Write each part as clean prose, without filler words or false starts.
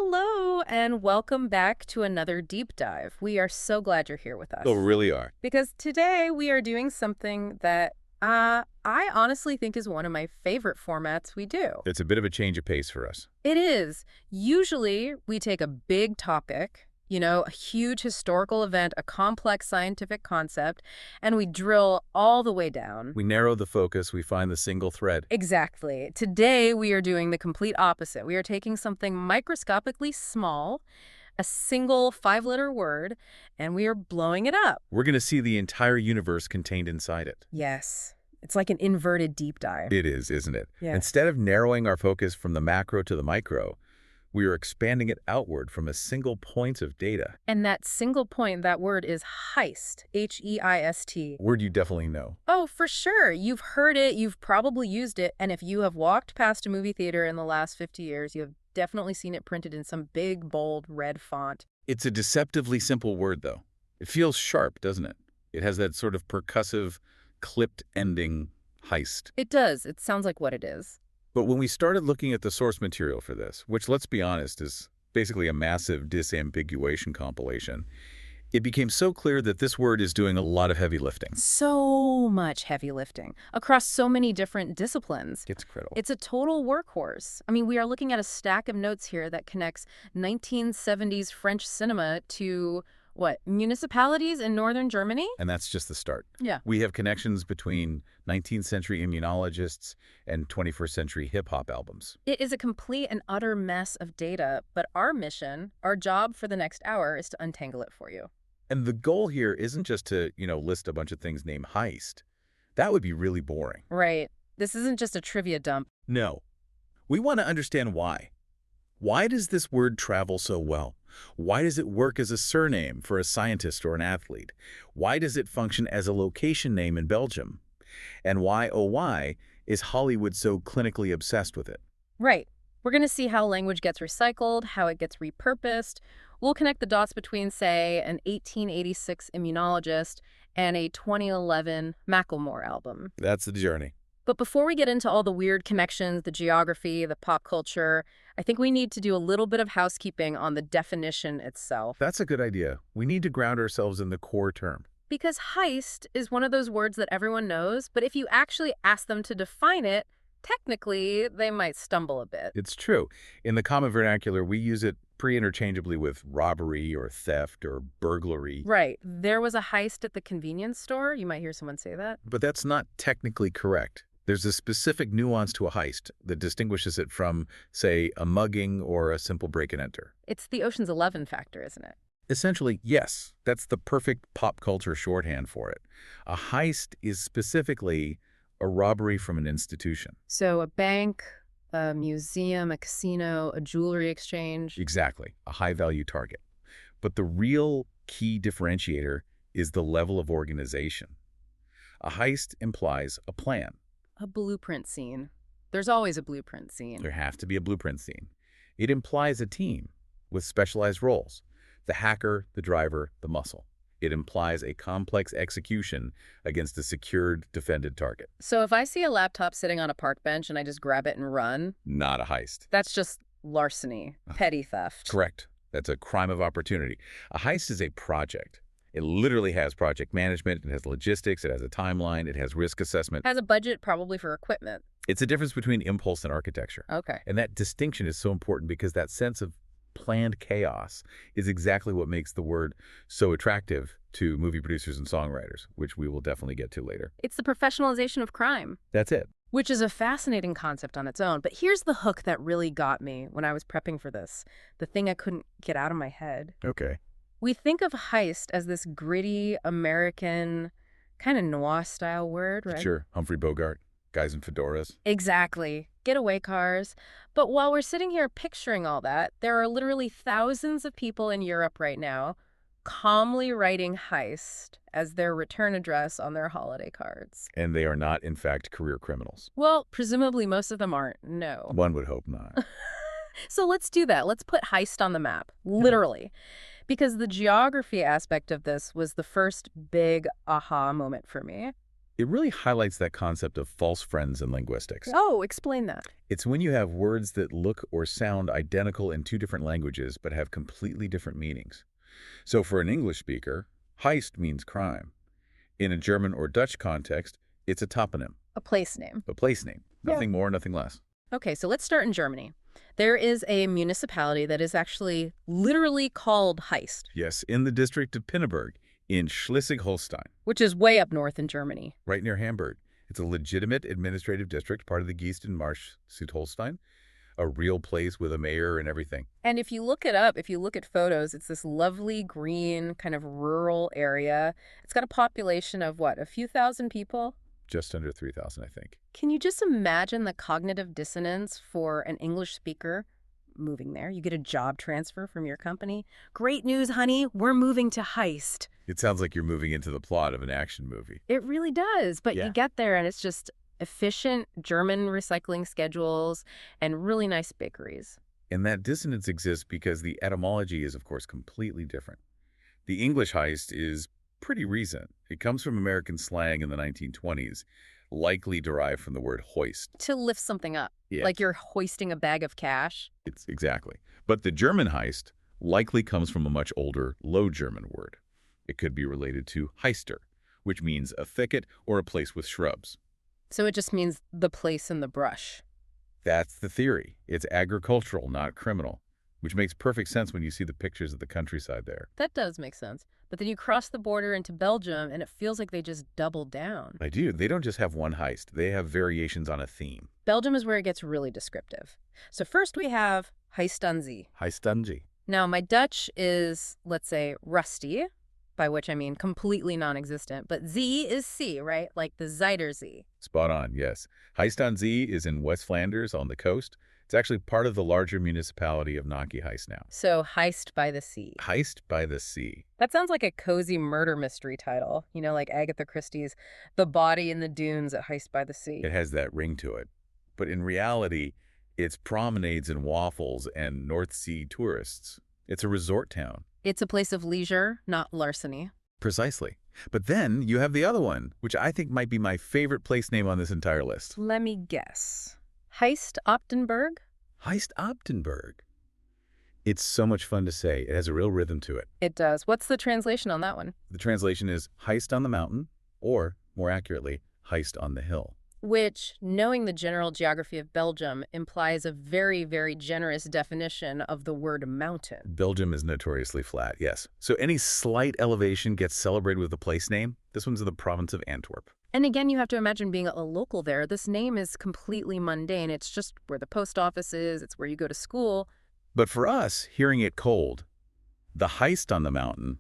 Hello, and welcome back to another deep dive. We are so glad you're here with us. Oh, really are. Because today we are doing something that I honestly think is one of my favorite formats we do. It's a bit of a change of pace for us. It is. Usually we take a big topic, a huge historical event, a complex scientific concept, and we drill all the way down. We narrow the focus, we find the single thread. Exactly. Today we are doing the complete opposite. We are taking something microscopically small, a single 5-letter word, and we are blowing it up. We're going to see the entire universe contained inside it. Yes. It's like an inverted deep dive. It is, isn't it? Yeah. Instead of narrowing our focus from the macro to the micro, we are expanding it outward from a single point of data. And that single point, that word is heist, H-E-I-S-T. Word you definitely know. Oh, for sure. You've heard it, you've probably used it, and if you have walked past a movie theater in the last 50 years, you have definitely seen it printed in some big, bold, red font. It's a deceptively simple word, though. It feels sharp, doesn't it? It has that sort of percussive, clipped ending, heist. It does. It sounds like what it is. But when we started looking at the source material for this, which, let's be honest, is basically a massive disambiguation compilation, it became so clear that this word is doing a lot of heavy lifting. So much heavy lifting across so many different disciplines. It's critical. It's a total workhorse. I mean, we are looking at a stack of notes here that connects 1970s French cinema to, municipalities in northern Germany? And that's just the start. Yeah. We have connections between 19th century immunologists and 21st century hip-hop albums. It is a complete and utter mess of data, but our mission, our job for the next hour is to untangle it for you. And the goal here isn't just to, list a bunch of things named heist. That would be really boring. Right. This isn't just a trivia dump. No. We want to understand why. Why does this word travel so well? Why does it work as a surname for a scientist or an athlete? Why does it function as a location name in Belgium? And why, oh why, is Hollywood so clinically obsessed with it? Right. We're going to see how language gets recycled, how it gets repurposed. We'll connect the dots between, say, an 1886 immunologist and a 2011 Macklemore album. That's the journey. But before we get into all the weird connections, the geography, the pop culture, I think we need to do a little bit of housekeeping on the definition itself. That's a good idea. We need to ground ourselves in the core term. Because heist is one of those words that everyone knows, but if you actually ask them to define it, technically, they might stumble a bit. It's true. In the common vernacular, we use it pretty interchangeably with robbery or theft or burglary. Right. There was a heist at the convenience store. You might hear someone say that. But that's not technically correct. There's a specific nuance to a heist that distinguishes it from, say, a mugging or a simple break and enter. It's the Ocean's 11 factor, isn't it? Essentially, yes. That's the perfect pop culture shorthand for it. A heist is specifically a robbery from an institution. So a bank, a museum, a casino, a jewelry exchange. Exactly. A high-value target. But the real key differentiator is the level of organization. A heist implies a plan. A blueprint scene. There's always a blueprint scene. There has to be a blueprint scene. It implies a team with specialized roles. The hacker, the driver, the muscle. It implies a complex execution against a secured, defended target. So if I see a laptop sitting on a park bench and I just grab it and run, Not a heist. that's just larceny, petty theft. Correct. That's a crime of opportunity. A heist is a project. It literally has project management, it has logistics, it has a timeline, it has risk assessment. Has a budget probably for equipment. It's a difference between impulse and architecture. Okay. And that distinction is so important because that sense of planned chaos is exactly what makes the word so attractive to movie producers and songwriters, which we will definitely get to later. It's the professionalization of crime, That's it. which is a fascinating concept on its own. But here's the hook that really got me when I was prepping for this, the thing I couldn't get out of my head. Okay. We think of heist as this gritty, American, kind of noir-style word, right? Sure. Humphrey Bogart, guys in fedoras. Exactly. Getaway cars. But while we're sitting here picturing all that, there are literally thousands of people in Europe right now calmly writing heist as their return address on their holiday cards. And they are not, in fact, career criminals. Well, presumably most of them aren't. No. One would hope not. So let's do that. Let's put heist on the map, literally. Because the geography aspect of this was the first big aha moment for me. It really highlights that concept of false friends in linguistics. Oh, explain that. It's when you have words that look or sound identical in two different languages but have completely different meanings. So for an English speaker, heist means crime. In a German or Dutch context, it's a toponym, A place name. a place name. Yeah. Nothing more, nothing less. Okay, so let's start in Germany. There is a municipality that is actually literally called Heist, Yes, in the district of Pinneberg, in Schleswig-Holstein, which is way up north in Germany. right near Hamburg. It's a legitimate administrative district, part of the Gießen Marsch Südholstein, a real place with a mayor and everything. And if you look it up, if you look at photos, it's this lovely green kind of rural area. It's got a population of what, a few thousand people? Just under 3,000, I think. Can you just imagine the cognitive dissonance for an English speaker moving there? You get a job transfer from your company. Great news, honey, we're moving to Heist. It sounds like you're moving into the plot of an action movie. It really does, but Yeah. you get there and it's just efficient German recycling schedules and really nice bakeries. And that dissonance exists because the etymology is, of course, completely different. The English heist is pretty recent. It comes from American slang in the 1920s, likely derived from the word hoist. To lift something up, Yeah. like you're hoisting a bag of cash. It's exactly. But the German heist likely comes from a much older Low German word. It could be related to heister, which means a thicket or a place with shrubs. So it just means the place in the brush. That's the theory. It's agricultural, not criminal, which makes perfect sense when you see the pictures of the countryside there. That does make sense. But then you cross the border into Belgium and it feels like they just doubled down. I do. They don't just have one heist. They have variations on a theme. Belgium is where it gets really descriptive. So first we have Heist and Dutch. Heist and Dutch. Now my Dutch is, let's say, rusty, by which I mean completely non-existent. But Z is C, right? Like the Zuiderzee. Spot on, yes. Heist on Zee is in West Flanders on the coast. It's actually part of the larger municipality of Heist now. So Heist by the Sea. Heist by the Sea. That sounds like a cozy murder mystery title. You know, like Agatha Christie's The Body in the Dunes at Heist by the Sea. It has that ring to it. But in reality, it's promenades and waffles and North Sea tourists. It's a resort town. It's a place of leisure, not larceny. Precisely. But then you have the other one, which I think might be my favorite place name on this entire list. Let me guess. Heist Optenberg? Heist Optenberg. It's so much fun to say. It has a real rhythm to it. It does. What's the translation on that one? The translation is heist on the mountain, or, more accurately, heist on the hill. Which, knowing the general geography of Belgium, implies a very, very generous definition of the word mountain. Belgium is notoriously flat, yes. So any slight elevation gets celebrated with a place name. This one's in the province of Antwerp. And again, you have to imagine being a local there. This name is completely mundane. It's just where the post office is. It's where you go to school. But for us, hearing it cold, the heist on the mountain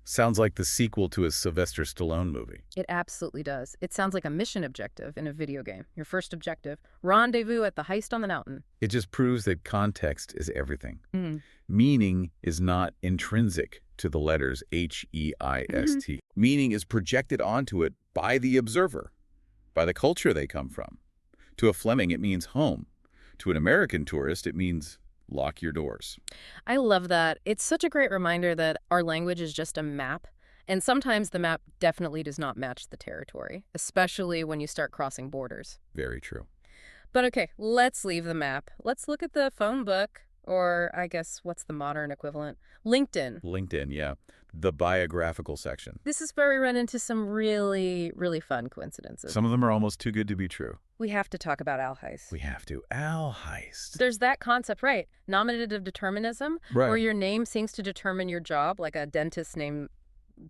sounds like the sequel to a Sylvester Stallone movie. It absolutely does. It sounds like a mission objective in a video game. Your first objective, rendezvous at the heist on the mountain. It just proves that context is everything. Mm. Meaning is not intrinsic to the letters H-E-I-S-T. Meaning is projected onto it by the observer, by the culture they come from. To a Fleming, it means home. To an American tourist, it means lock your doors. I love that. It's such a great reminder that our language is just a map. And sometimes the map definitely does not match the territory, especially when you start crossing borders. Very true. But okay, let's leave the map. Let's look at the phone book, or I guess what's the modern equivalent? LinkedIn. LinkedIn, yeah. The biographical section. This is where we run into some really, really fun coincidences. Some of them are almost too good to be true. We have to talk about Al Heist. We have to. Al Heist. There's that concept, right? Nominative determinism, Right. where your name seems to determine your job, like a dentist named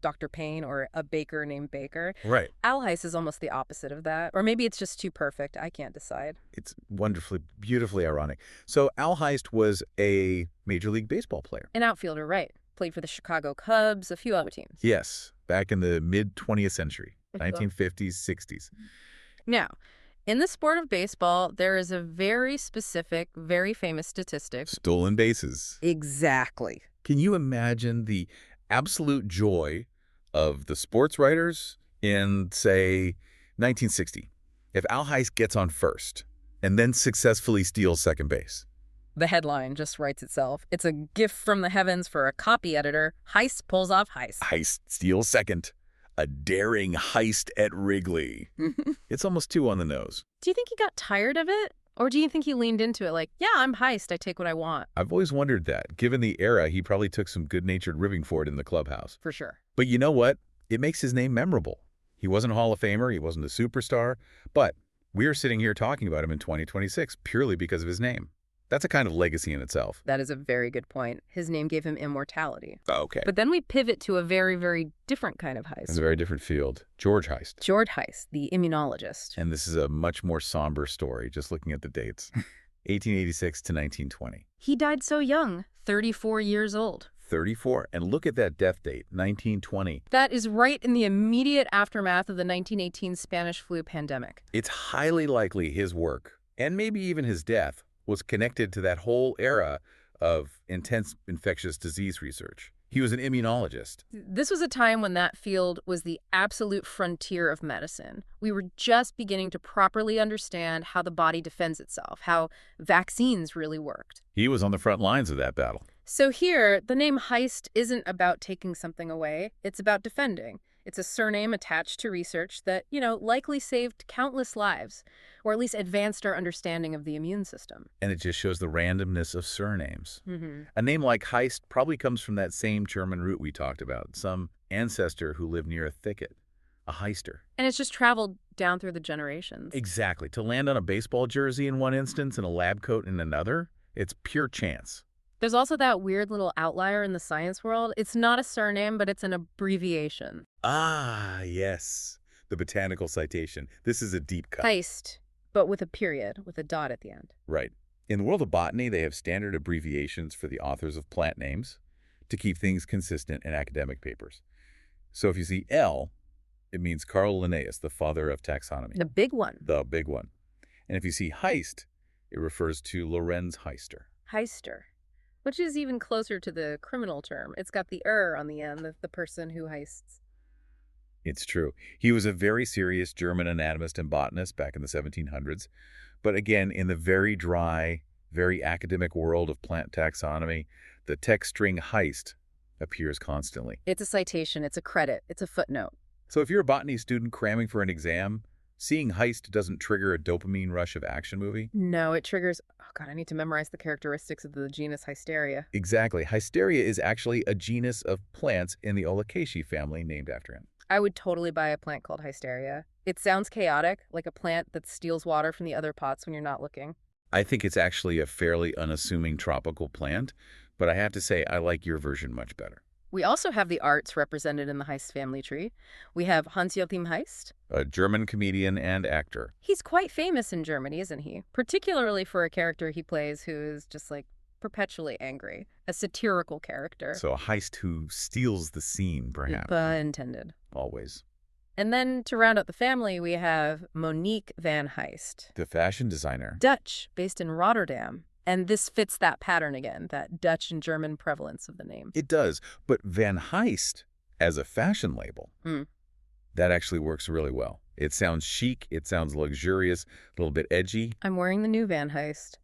Dr. Payne or a baker named Baker. Right. Al Heist is almost the opposite of that. Or maybe it's just too perfect. I can't decide. It's wonderfully, beautifully ironic. So Al Heist was a Major League Baseball player. An outfielder, right. Played for the Chicago Cubs, a few other teams. Yes, back in the mid-20th century, 1950s, 60s. Now, in the sport of baseball, there is a very specific, very famous statistic. Stolen bases. Exactly. Can you imagine the absolute joy of the sports writers in, say, 1960? If Al Heist gets on first and then successfully steals second base. The headline just writes itself. It's a gift from the heavens for a copy editor. Heist pulls off heist. Heist steals second. A daring heist at Wrigley. It's almost too on the nose. Do you think he got tired of it? Or do you think he leaned into it like, yeah, I'm Heist, I take what I want? I've always wondered that. Given the era, he probably took some good-natured ribbing for it in the clubhouse. For sure. But you know what? It makes his name memorable. He wasn't a Hall of Famer, he wasn't a superstar, but we are sitting here talking about him in 2026 purely because of his name. That's a kind of legacy in itself. That is a very good point. His name gave him immortality. Okay. But then we pivot to a very, very different kind of heist. It's a very different field. George Heist. George Heist, the immunologist. And this is a much more somber story, just looking at the dates. 1886 to 1920. He died so young, 34 years old. 34. And look at that death date, 1920. That is right in the immediate aftermath of the 1918 Spanish flu pandemic. It's highly likely his work, and maybe even his death, was connected to that whole era of intense infectious disease research. He was an immunologist. This was a time when that field was the absolute frontier of medicine. We were just beginning to properly understand how the body defends itself, how vaccines really worked. He was on the front lines of that battle. So here, the name Heist isn't about taking something away, it's about defending. It's a surname attached to research that, likely saved countless lives, or at least advanced our understanding of the immune system. And it just shows the randomness of surnames. Mm-hmm. A name like Heist probably comes from that same German root we talked about, some ancestor who lived near a thicket, a heister. And it's just traveled down through the generations. Exactly. To land on a baseball jersey in one instance and a lab coat in another, it's pure chance. There's also that weird little outlier in the science world. It's not a surname, but it's an abbreviation. Ah, yes. The botanical citation. This is a deep cut. Heist, but with a period, with a dot at the end. Right. In the world of botany, they have standard abbreviations for the authors of plant names to keep things consistent in academic papers. So if you see L, it means Carl Linnaeus, the father of taxonomy. The big one. The big one. And if you see Heist, it refers to Lorenz Heister. Heister. Which is even closer to the criminal term. It's got the on the end, the person who heists. It's true. He was a very serious German anatomist and botanist back in the 1700s. But again, in the very dry, very academic world of plant taxonomy, the text string Heist appears constantly. It's a citation, it's a credit, it's a footnote. So if you're a botany student cramming for an exam, seeing Heist doesn't trigger a dopamine rush of action movie? No, it triggers, oh God, I need to memorize the characteristics of the genus Hysteria. Exactly. Hysteria is actually a genus of plants in the Olicaceae family named after him. I would totally buy a plant called Hysteria. It sounds chaotic, like a plant that steals water from the other pots when you're not looking. I think it's actually a fairly unassuming tropical plant, but I have to say I like your version much better. We also have the arts represented in the Heist family tree. We have Hans-Joachim Heist, A German comedian and actor. He's quite famous in Germany, isn't he? Particularly for a character he plays who is just perpetually angry. A satirical character. So a Heist who steals the scene, perhaps. Pun intended. Always. And then to round out the family, we have Monique van Heist. The fashion designer. Dutch, based in Rotterdam. And this fits that pattern again, that Dutch and German prevalence of the name. It does. But Van Heist, as a fashion label, that actually works really well. It sounds chic, it sounds luxurious, a little bit edgy. I'm wearing the new Van Heist.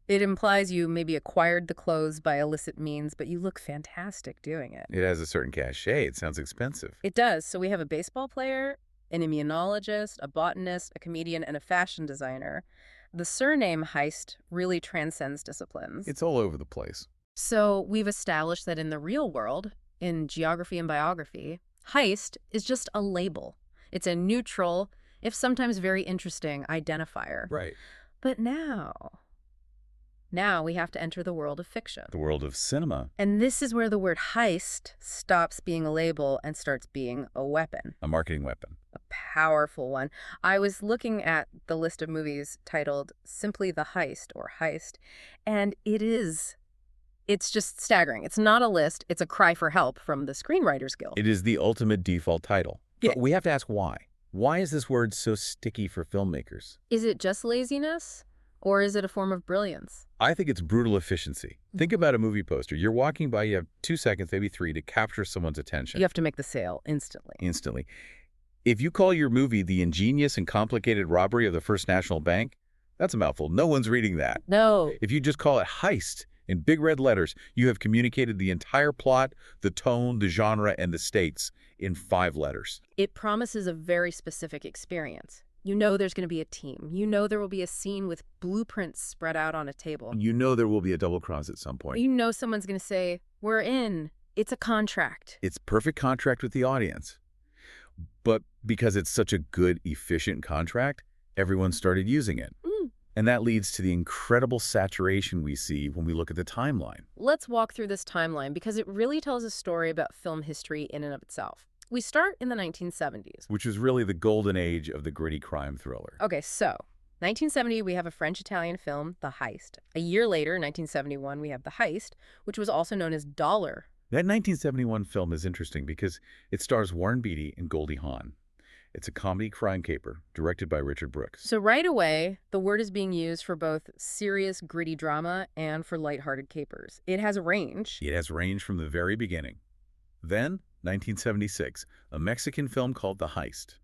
It implies you maybe acquired the clothes by illicit means, but you look fantastic doing it. It has a certain cachet. It sounds expensive. It does. So we have a baseball player, an immunologist, a botanist, a comedian, and a fashion designer. The surname Heist really transcends disciplines. It's all over the place. So we've established that in the real world, in geography and biography, Heist is just a label. It's a neutral, if sometimes very interesting, identifier. Right. But now we have to enter the world of fiction. The world of cinema. And this is where the word heist stops being a label and starts being a weapon. A marketing weapon. A powerful one. I was looking at the list of movies titled simply The Heist or Heist, and it's just staggering. It's not a list. It's a cry for help from the Screenwriters Guild. It is the ultimate default title. Yeah. But we have to ask why. Why is this word so sticky for filmmakers? Is it just laziness? Or is it a form of brilliance? I think it's brutal efficiency. Think about a movie poster. You're walking by, you have 2 seconds, maybe 3, to capture someone's attention. You have to make the sale instantly. Instantly. If you call your movie The Ingenious and Complicated Robbery of the First National Bank, that's a mouthful. No one's reading that. No. If you just call it Heist, In big red letters, you have communicated the entire plot, the tone, the genre, and the stakes in 5 letters. It promises a very specific experience. You know there's going to be a team. You know there will be a scene with blueprints spread out on a table. You know there will be a double cross at some point. You know someone's going to say, "We're in. It's a contract." It's perfect contract with the audience. But because it's such a good, efficient contract, everyone started using it. And that leads to the incredible saturation we see when we look at the timeline. Let's walk through this timeline because it really tells a story about film history in and of itself. We start in the 1970s. Which is really the golden age of the gritty crime thriller. Okay, so 1970, we have a French-Italian film, The Heist. A year later, 1971, we have The Heist, which was also known as Dollar. That 1971 film is interesting because it stars Warren Beatty and Goldie Hawn. It's a comedy crime caper directed by Richard Brooks. So right away, the word is being used for both serious, gritty drama and for lighthearted capers. It has a range. It has range from the very beginning. Then, 1976, a Mexican film called The Heist.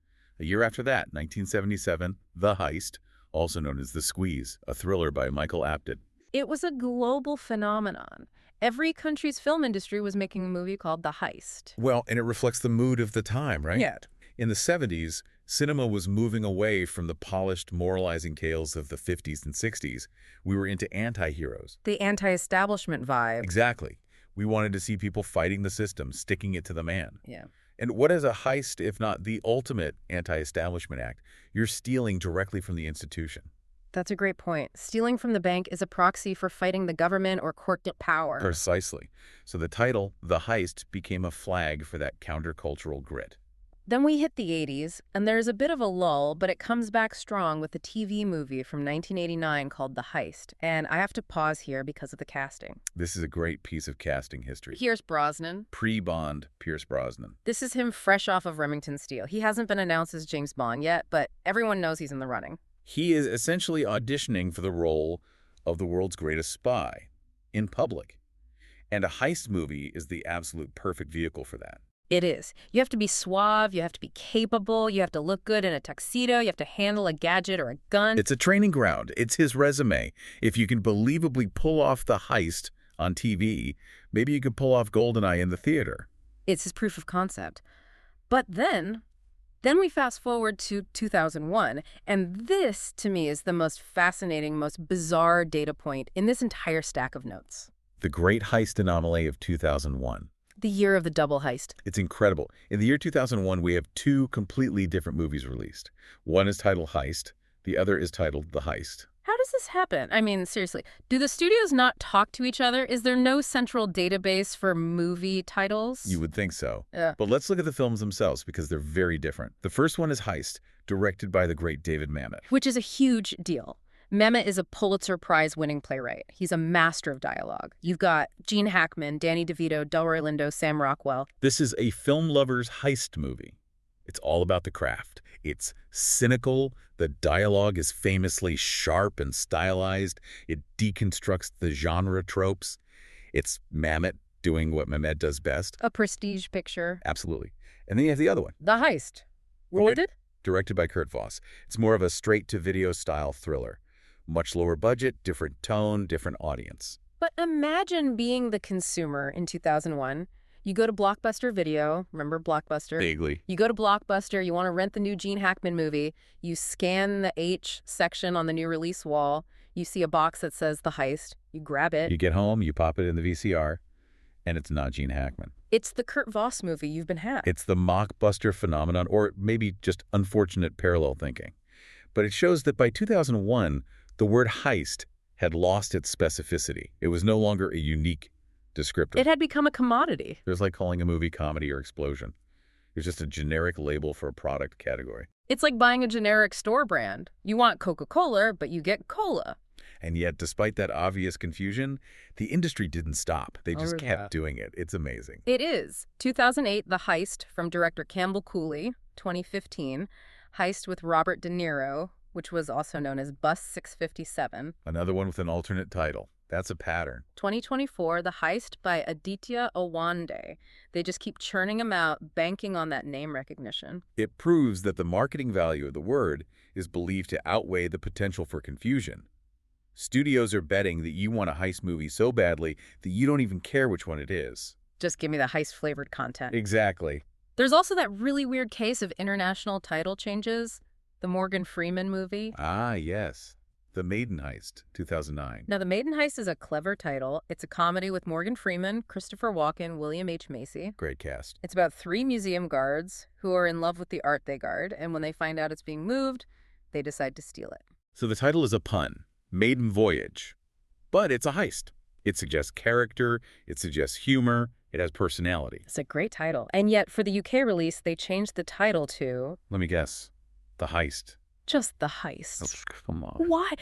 A year after that, 1977, The Heist, also known as The Squeeze, a thriller by Michael Apted. It was a global phenomenon. Every country's film industry was making a movie called The Heist. Well, and it reflects the mood of the time, right? Yeah. In the 70s, cinema was moving away from the polished, moralizing tales of the 50s and 60s. We were into anti-heroes. The anti-establishment vibe. Exactly. We wanted to see people fighting the system, sticking it to the man. Yeah. And what is a heist if not the ultimate anti-establishment act? You're stealing directly from the institution. That's a great point. Stealing from the bank is a proxy for fighting the government or corporate power. Precisely. So the title, The Heist, became a flag for that countercultural grit. Then we hit the 80s, and there's a bit of a lull, but it comes back strong with a TV movie from 1989 called The Heist. And I have to pause here because of the casting. This is a great piece of casting history. Pierce Brosnan. Pre-Bond Pierce Brosnan. This is him fresh off of Remington Steele. He hasn't been announced as James Bond yet, but everyone knows he's in the running. He is essentially auditioning for the role of the world's greatest spy in public. And a heist movie is the absolute perfect vehicle for that. It is. You have to be suave, you have to be capable, you have to look good in a tuxedo, you have to handle a gadget or a gun. It's a training ground. It's his resume. If you can believably pull off the heist on TV, maybe you could pull off GoldenEye in the theater. It's his proof of concept. But then we fast forward to 2001, and this, to me, is the most fascinating, most bizarre data point in this entire stack of notes. The Great Heist Anomaly of 2001. The year of the double heist. It's incredible. In the year 2001, we have 2 completely different movies released. One is titled Heist. The other is titled The Heist. How does this happen? I mean, seriously, do the studios not talk to each other? Is there no central database for movie titles? You would think so. Yeah. But let's look at the films themselves because they're very different. The first one is Heist, directed by the great David Mamet. Which is a huge deal. Mamet is a Pulitzer Prize-winning playwright. He's a master of dialogue. You've got Gene Hackman, Danny DeVito, Delroy Lindo, Sam Rockwell. This is a film lover's heist movie. It's all about the craft. It's cynical. The dialogue is famously sharp and stylized. It deconstructs the genre tropes. It's Mamet doing what Mamet does best. A prestige picture. Absolutely. And then you have the other one. The Heist. Related? Directed by Kurt Voss. It's more of a straight-to-video style thriller. Much lower budget, different tone, different audience. But imagine being the consumer in 2001. You go to Blockbuster Video. Remember Blockbuster? Vaguely. You go to Blockbuster. You want to rent the new Gene Hackman movie. You scan the H section on the new release wall. You see a box that says The Heist. You grab it. You get home, you pop it in the VCR, and it's not Gene Hackman. It's the Kurt Voss movie you've been had. It's the mockbuster phenomenon, or maybe just unfortunate parallel thinking. But it shows that by 2001, the word heist had lost its specificity. It was no longer a unique descriptor. It had become a commodity. It was like calling a movie comedy or explosion. It was just a generic label for a product category. It's like buying a generic store brand. You want Coca-Cola, but you get cola. And yet, despite that obvious confusion, the industry didn't stop. They just kept doing it. It's amazing. It is. 2008, The Heist from director Campbell Cooley. 2015, Heist with Robert De Niro, which was also known as Bus 657. Another one with an alternate title. That's a pattern. 2024, The Heist by Aditya Owande. They just keep churning them out, banking on that name recognition. It proves that the marketing value of the word is believed to outweigh the potential for confusion. Studios are betting that you want a heist movie so badly that you don't even care which one it is. Just give me the heist-flavored content. Exactly. There's also that really weird case of international title changes, the Morgan Freeman movie. Ah, yes. The Maiden Heist, 2009. Now, The Maiden Heist is a clever title. It's a comedy with Morgan Freeman, Christopher Walken, William H. Macy. Great cast. It's about 3 museum guards who are in love with the art they guard, and when they find out it's being moved, they decide to steal it. So the title is a pun, Maiden Voyage. But it's a heist. It suggests character, it suggests humor, it has personality. It's a great title. And yet, for the UK release, they changed the title to... Let me guess. The Heist. Just The Heist. Oh, come on. Why?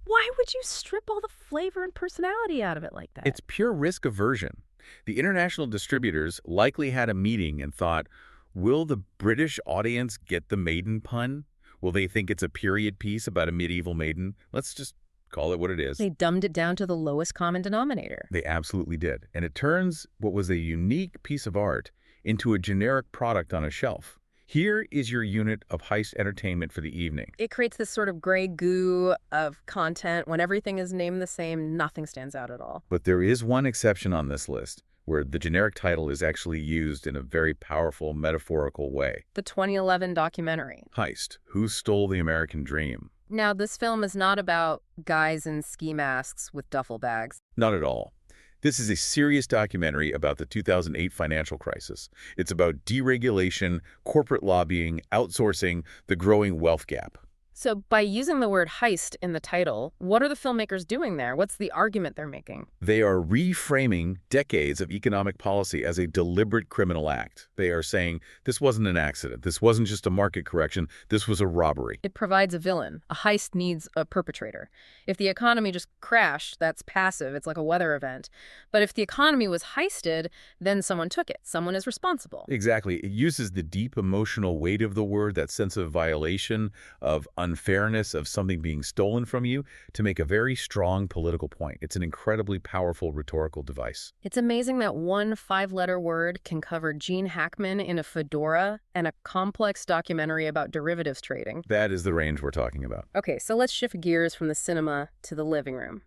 Why would you strip all the flavor and personality out of it like that? It's pure risk aversion. The international distributors likely had a meeting and thought, will the British audience get the maiden pun? Will they think it's a period piece about a medieval maiden? Let's just call it what it is. They dumbed it down to the lowest common denominator. They absolutely did. And it turns what was a unique piece of art into a generic product on a shelf. Here is your unit of heist entertainment for the evening. It creates this sort of gray goo of content. When everything is named the same, nothing stands out at all. But there is one exception on this list, where the generic title is actually used in a very powerful metaphorical way. The 2011 documentary. Heist, Who Stole the American Dream? Now, this film is not about guys in ski masks with duffel bags. Not at all. This is a serious documentary about the 2008 financial crisis. It's about deregulation, corporate lobbying, outsourcing, the growing wealth gap. So by using the word heist in the title, what are the filmmakers doing there? What's the argument they're making? They are reframing decades of economic policy as a deliberate criminal act. They are saying this wasn't an accident. This wasn't just a market correction. This was a robbery. It provides a villain. A heist needs a perpetrator. If the economy just crashed, that's passive. It's like a weather event. But if the economy was heisted, then someone took it. Someone is responsible. Exactly. It uses the deep emotional weight of the word, that sense of violation, of unfairness, of something being stolen from you, to make a very strong political point. It's an incredibly powerful rhetorical device. It's amazing that one 5-letter word can cover Gene Hackman in a fedora and a complex documentary about derivatives trading. That is the range we're talking about. Okay, so let's shift gears from the cinema to the living room.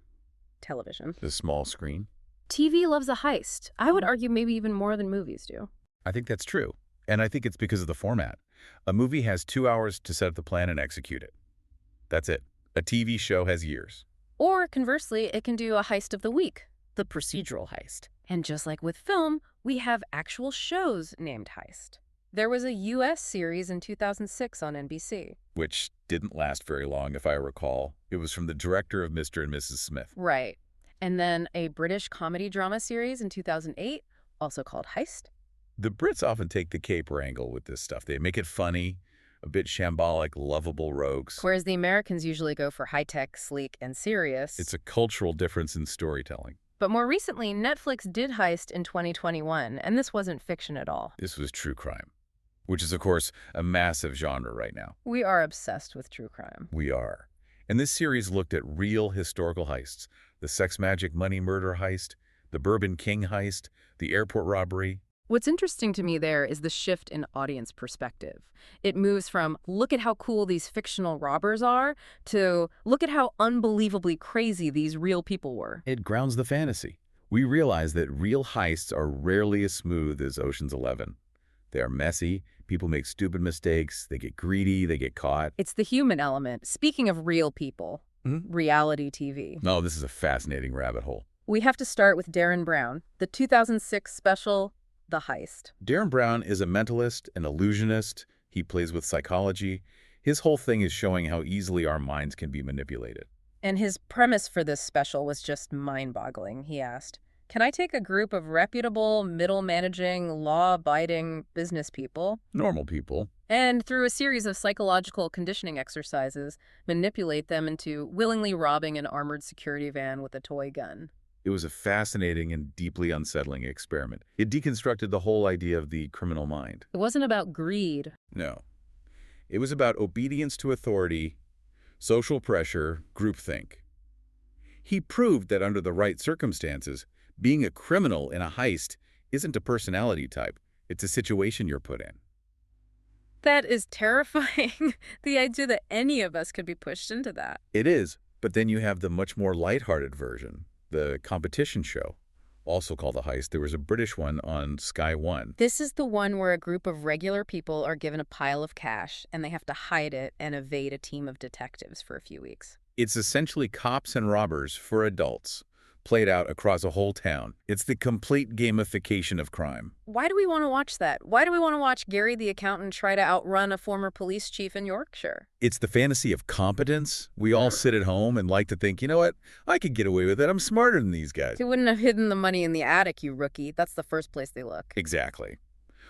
Television. The small screen. TV loves a heist. I would argue maybe even more than movies do. I think that's true. And I think it's because of the format. A movie has 2 hours to set up the plan and execute it. That's it. A TV show has years. Or conversely, it can do a heist of the week, the procedural heist. And just like with film, we have actual shows named Heist. There was a U.S. series in 2006 on NBC. Which didn't last very long, if I recall. It was from the director of Mr. and Mrs. Smith. Right. And then a British comedy drama series in 2008, also called Heist. The Brits often take the caper angle with this stuff. They make it funny, a bit shambolic, lovable rogues. Whereas the Americans usually go for high-tech, sleek, and serious. It's a cultural difference in storytelling. But more recently, Netflix did Heist in 2021, and this wasn't fiction at all. This was true crime, which is, of course, a massive genre right now. We are obsessed with true crime. We are. And this series looked at real historical heists. The Sex Magic Money Murder heist, the Bourbon King heist, the airport robbery. What's interesting to me there is the shift in audience perspective. It moves from, look at how cool these fictional robbers are, to, look at how unbelievably crazy these real people were. It grounds the fantasy. We realize that real heists are rarely as smooth as Ocean's 11. They are messy, people make stupid mistakes, they get greedy, they get caught. It's the human element. Speaking of real people, reality TV. Oh, this is a fascinating rabbit hole. We have to start with Darren Brown, the 2006 special, The Heist. Darren Brown is a mentalist, an illusionist. He plays with psychology. His whole thing is showing how easily our minds can be manipulated. And his premise for this special was just mind-boggling. He asked, can I take a group of reputable, middle-managing, law-abiding business people, Normal people. and through a series of psychological conditioning exercises, manipulate them into willingly robbing an armored security van with a toy gun? It was a fascinating and deeply unsettling experiment. It deconstructed the whole idea of the criminal mind. It wasn't about greed. No. It was about obedience to authority, social pressure, groupthink. He proved that under the right circumstances, being a criminal in a heist isn't a personality type. It's a situation you're put in. That is terrifying. The idea that any of us could be pushed into that. It is, But then you have the much more lighthearted version, the competition show, also called The Heist. There was a British one on Sky One. This is the one where a group of regular people are given a pile of cash and they have to hide it and evade a team of detectives for a few weeks. It's essentially cops and robbers for adults, played out across a whole town. It's the complete gamification of crime. Why do we want to watch that? Why do we want to watch Gary the accountant try to outrun a former police chief in Yorkshire? It's the fantasy of competence. We all sit at home and like to think, you know what, I could get away with it. I'm smarter than these guys. He wouldn't have hidden the money in the attic, you rookie. That's the first place they look. Exactly.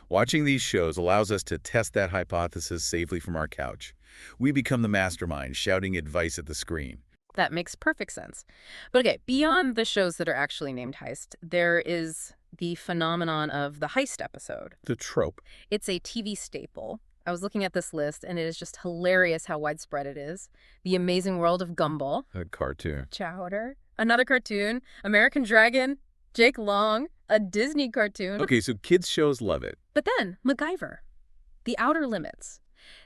Watching these shows allows us to test that hypothesis safely from our couch. We become the mastermind, shouting advice at the screen. That makes perfect sense. But okay, beyond the shows that are actually named Heist, there is the phenomenon of the Heist episode. The trope. It's a TV staple. I was looking at this list, and it is just hilarious how widespread it is. The Amazing World of Gumball. A cartoon. Chowder. Another cartoon. American Dragon. Jake Long. A Disney cartoon. Okay, so kids' shows love it. But then, MacGyver. The Outer Limits.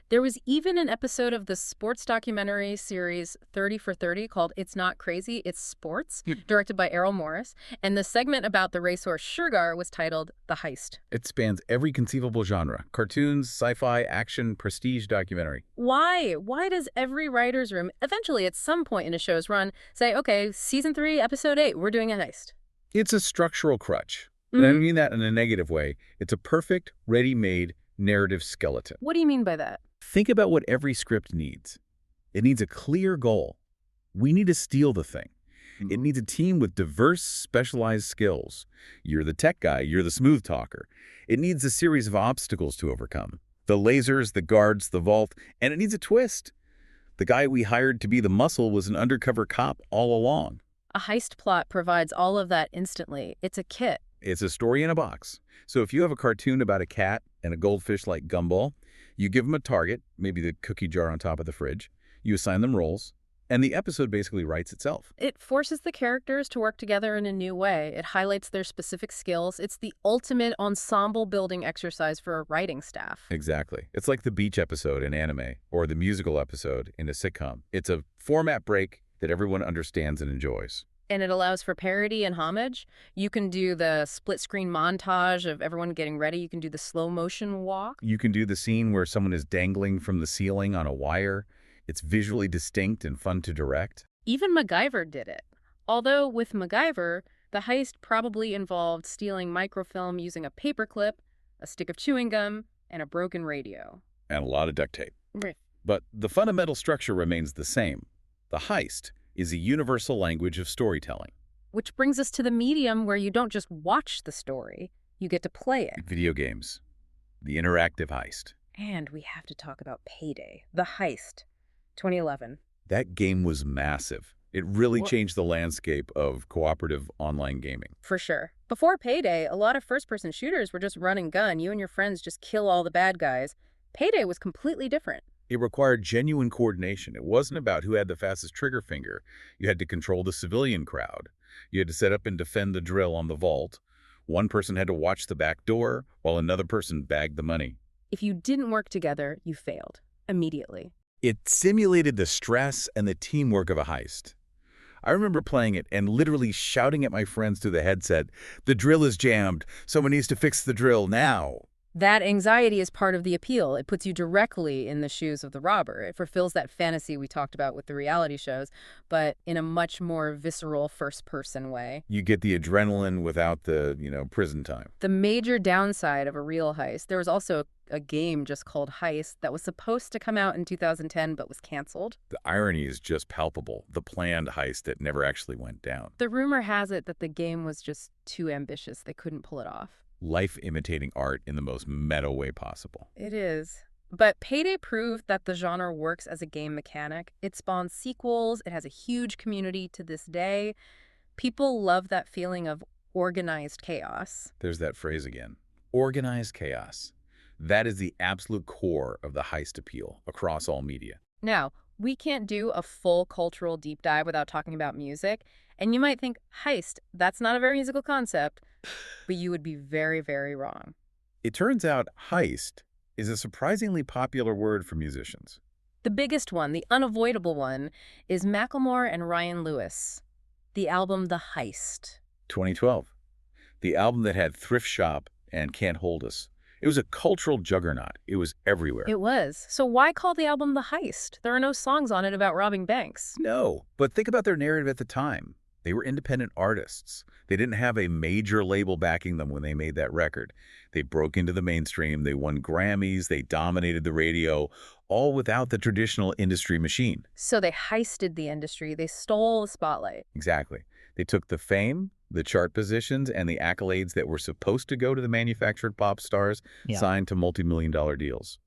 There was even an episode of the sports documentary series 30 for 30 called It's Not Crazy, It's Sports, directed by Errol Morris, and the segment about the racehorse Sugar was titled The Heist. It spans every conceivable genre. Cartoons, sci-fi, action, prestige documentary. Why? Why does every writer's room, eventually at some point in a show's run, say, okay, season 3, episode 8, we're doing a heist? It's a structural crutch. And I don't mean that in a negative way. It's a perfect, ready-made narrative skeleton. What do you mean by that? Think about what every script needs. It needs a clear goal. We need to steal the thing. It needs a team with diverse, specialized skills. You're the tech guy, you're the smooth talker. It needs a series of obstacles to overcome. The lasers, the guards, the vault, and it needs a twist. The guy we hired to be the muscle was an undercover cop all along. A heist plot provides all of that instantly. It's a kit. It's a story in a box. So if you have a cartoon about a cat and a goldfish like Gumball, you give them a target, maybe the cookie jar on top of the fridge, you assign them roles, and the episode basically writes itself. It forces the characters to work together in a new way. It highlights their specific skills. It's the ultimate ensemble building exercise for a writing staff. Exactly. It's like the beach episode in anime or the musical episode in a sitcom. It's a format break that everyone understands and enjoys. And it allows for parody and homage. You can do the split-screen montage of everyone getting ready. You can do the slow-motion walk. You can do the scene where someone is dangling from the ceiling on a wire. It's visually distinct and fun to direct. Even MacGyver did it. Although with MacGyver, the heist probably involved stealing microfilm using a paperclip, a stick of chewing gum, and a broken radio. And a lot of duct tape. Right. But the fundamental structure remains the same. The heist is a universal language of storytelling. Which brings us to the medium where you don't just watch the story, you get to play it. Video games. The interactive heist. And we have to talk about Payday, the heist, 2011. That game was massive. It really changed the landscape of cooperative online gaming. For sure. Before Payday, a lot of first-person shooters were just run and gun. You and your friends just kill all the bad guys. Payday was completely different. It required genuine coordination. It wasn't about who had the fastest trigger finger. You had to control the civilian crowd. You had to set up and defend the drill on the vault. One person had to watch the back door, while another person bagged the money. If you didn't work together, you failed. Immediately. It simulated the stress and the teamwork of a heist. I remember playing it and literally shouting at my friends through the headset, "The drill is jammed. Someone needs to fix the drill now." That anxiety is part of the appeal. It puts you directly in the shoes of the robber. It fulfills that fantasy we talked about with the reality shows, but in a much more visceral first-person way. You get the adrenaline without the, prison time. The major downside of a real heist, there was also a game just called Heist that was supposed to come out in 2010 but was canceled. The irony is just palpable. The planned heist that never actually went down. The rumor has it that the game was just too ambitious. They couldn't pull it off. Life imitating art in the most meta way possible. It is. But Payday proved that the genre works as a game mechanic. It spawns sequels. It has a huge community to this day. People love that feeling of organized chaos. There's that phrase again. Organized chaos. That is the absolute core of the heist appeal across all media. Now, we can't do a full cultural deep dive without talking about music. And you might think, heist, that's not a very musical concept. But you would be very, very wrong. It turns out heist is a surprisingly popular word for musicians. The biggest one, the unavoidable one, is Macklemore and Ryan Lewis. The album The Heist. 2012. The album that had Thrift Shop and Can't Hold Us. It was a cultural juggernaut. It was everywhere. It was. So why call the album The Heist? There are no songs on it about robbing banks. No, but think about their narrative at the time. They were independent artists. They didn't have a major label backing them when they made that record. They broke into the mainstream. They won Grammys. They dominated the radio, all without the traditional industry machine. So they heisted the industry. They stole the spotlight. Exactly. They took the fame, the chart positions, and the accolades that were supposed to go to the manufactured pop stars signed to multi-million-dollar deals.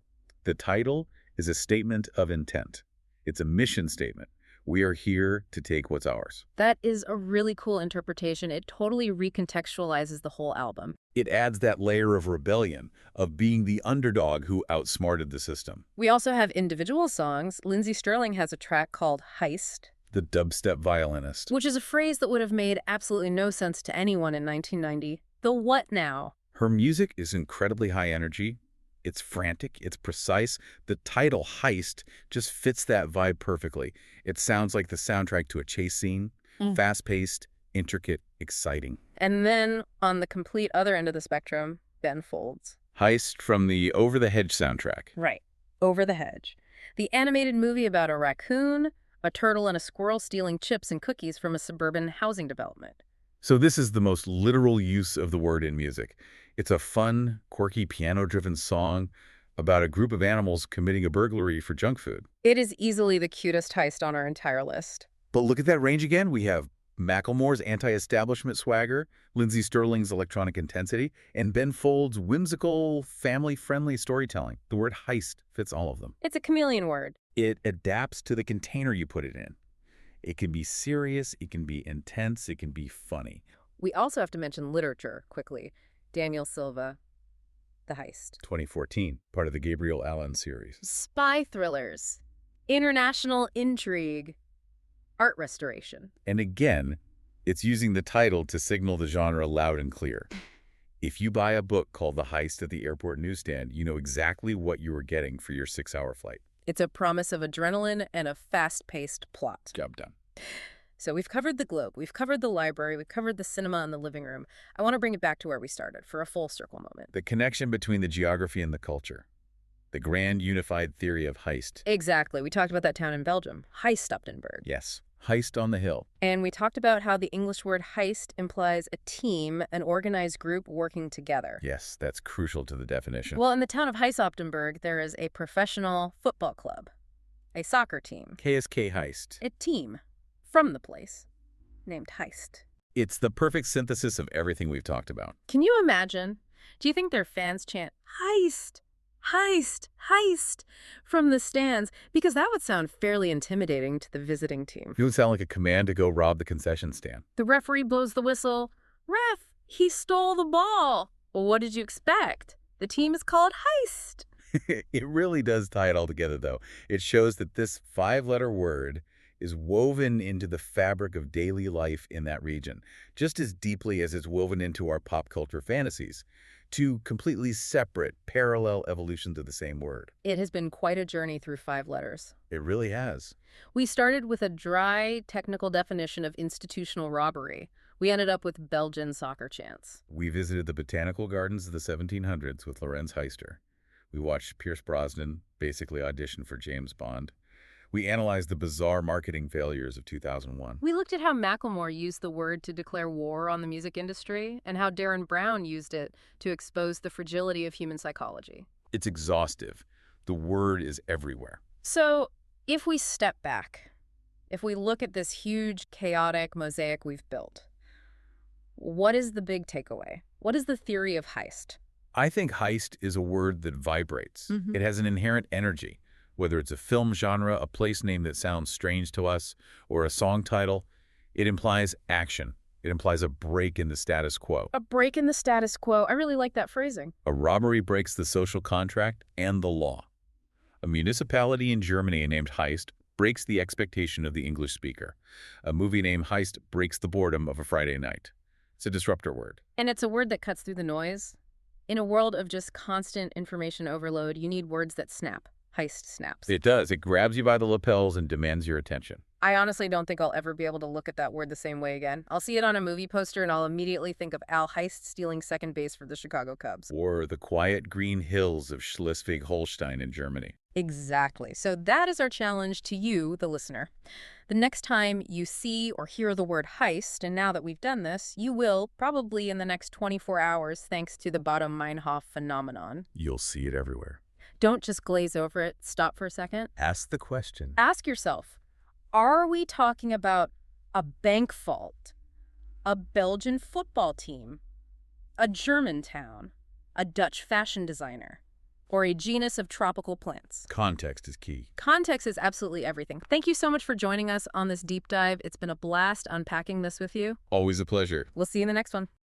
The title is a statement of intent. It's a mission statement. We are here to take what's ours. That is a really cool interpretation. It totally recontextualizes the whole album. It adds that layer of rebellion, of being the underdog who outsmarted the system. We also have individual songs. Lindsey Stirling has a track called Heist, The dubstep violinist. which is a phrase that would have made absolutely no sense to anyone in 1990. The what now? Her music is incredibly high energy. It's frantic. It's precise. The title, Heist, just fits that vibe perfectly. It sounds like the soundtrack to a chase scene. Fast-paced, intricate, exciting. And then, on the complete other end of the spectrum, Ben Folds. Heist from the Over the Hedge soundtrack. Right. Over the Hedge. The animated movie about a raccoon, a turtle, and a squirrel stealing chips and cookies from a suburban housing development. So this is the most literal use of the word in music. It's a fun, quirky, piano-driven song about a group of animals committing a burglary for junk food. It is easily the cutest heist on our entire list. But look at that range again. We have Macklemore's anti-establishment swagger, Lindsey Stirling's electronic intensity, and Ben Folds' whimsical, family-friendly storytelling. The word heist fits all of them. It's a chameleon word. It adapts to the container you put it in. It can be serious, it can be intense, it can be funny. We also have to mention literature, quickly. Daniel Silva, The Heist. 2014, part of the Gabriel Allen series. Spy thrillers, international intrigue, art restoration. And again, it's using the title to signal the genre loud and clear. If you buy a book called The Heist at the airport newsstand, you know exactly what you are getting for your 6-hour flight. It's a promise of adrenaline and a fast-paced plot. Job done. So we've covered the globe, we've covered the library, we've covered the cinema and the living room. I want to bring it back to where we started for a full circle moment. The connection between the geography and the culture. The grand unified theory of heist. Exactly. We talked about that town in Belgium, Heist-Updenburg. Yes. Heist on the hill. And we talked about how the English word heist implies a team, an organized group working together. Yes, that's crucial to the definition. Well, in the town of Heist-Updenburg, there is a professional football club, a soccer team, KSK Heist. a team from the place named Heist. It's the perfect synthesis of everything we've talked about. Can you imagine? Do you think their fans chant, Heist, Heist, Heist from the stands? Because that would sound fairly intimidating to the visiting team. It would sound like a command to go rob the concession stand. The referee blows the whistle. Ref, he stole the ball. Well, what did you expect? The team is called Heist. It really does tie it all together, though. It shows that this 5-letter word is woven into the fabric of daily life in that region, just as deeply as it's woven into our pop culture fantasies. Two completely separate, parallel evolutions of the same word. It has been quite a journey through 5 letters. It really has. We started with a dry, technical definition of institutional robbery. We ended up with Belgian soccer chants. We visited the botanical gardens of the 1700s with Lorenz Heister. We watched Pierce Brosnan basically audition for James Bond. We analyzed the bizarre marketing failures of 2001. We looked at how Macklemore used the word to declare war on the music industry and how Darren Brown used it to expose the fragility of human psychology. It's exhaustive. The word is everywhere. So, if we step back, if we look at this huge, chaotic mosaic we've built, what is the big takeaway? What is the theory of heist? I think heist is a word that vibrates. It has an inherent energy. Whether it's a film genre, a place name that sounds strange to us, or a song title, it implies action. It implies a break in the status quo. A break in the status quo. I really like that phrasing. A robbery breaks the social contract and the law. A municipality in Germany named Heist breaks the expectation of the English speaker. A movie named Heist breaks the boredom of a Friday night. It's a disruptor word. And it's a word that cuts through the noise. In a world of just constant information overload, you need words that snap. Heist snaps. It does. It grabs you by the lapels and demands your attention. I honestly don't think I'll ever be able to look at that word the same way again. I'll see it on a movie poster and I'll immediately think of Al Heist stealing second base for the Chicago Cubs. Or the quiet green hills of Schleswig-Holstein in Germany. Exactly. So that is our challenge to you, the listener. The next time you see or hear the word heist, and now that we've done this, you will, probably in the next 24 hours, thanks to the Bader-Meinhof phenomenon. You'll see it everywhere. Don't just glaze over it. Stop for a second. Ask the question. Ask yourself, are we talking about a bank vault, a Belgian football team, a German town, a Dutch fashion designer, or a genus of tropical plants? Context is key. Context is absolutely everything. Thank you so much for joining us on this deep dive. It's been a blast unpacking this with you. Always a pleasure. We'll see you in the next one.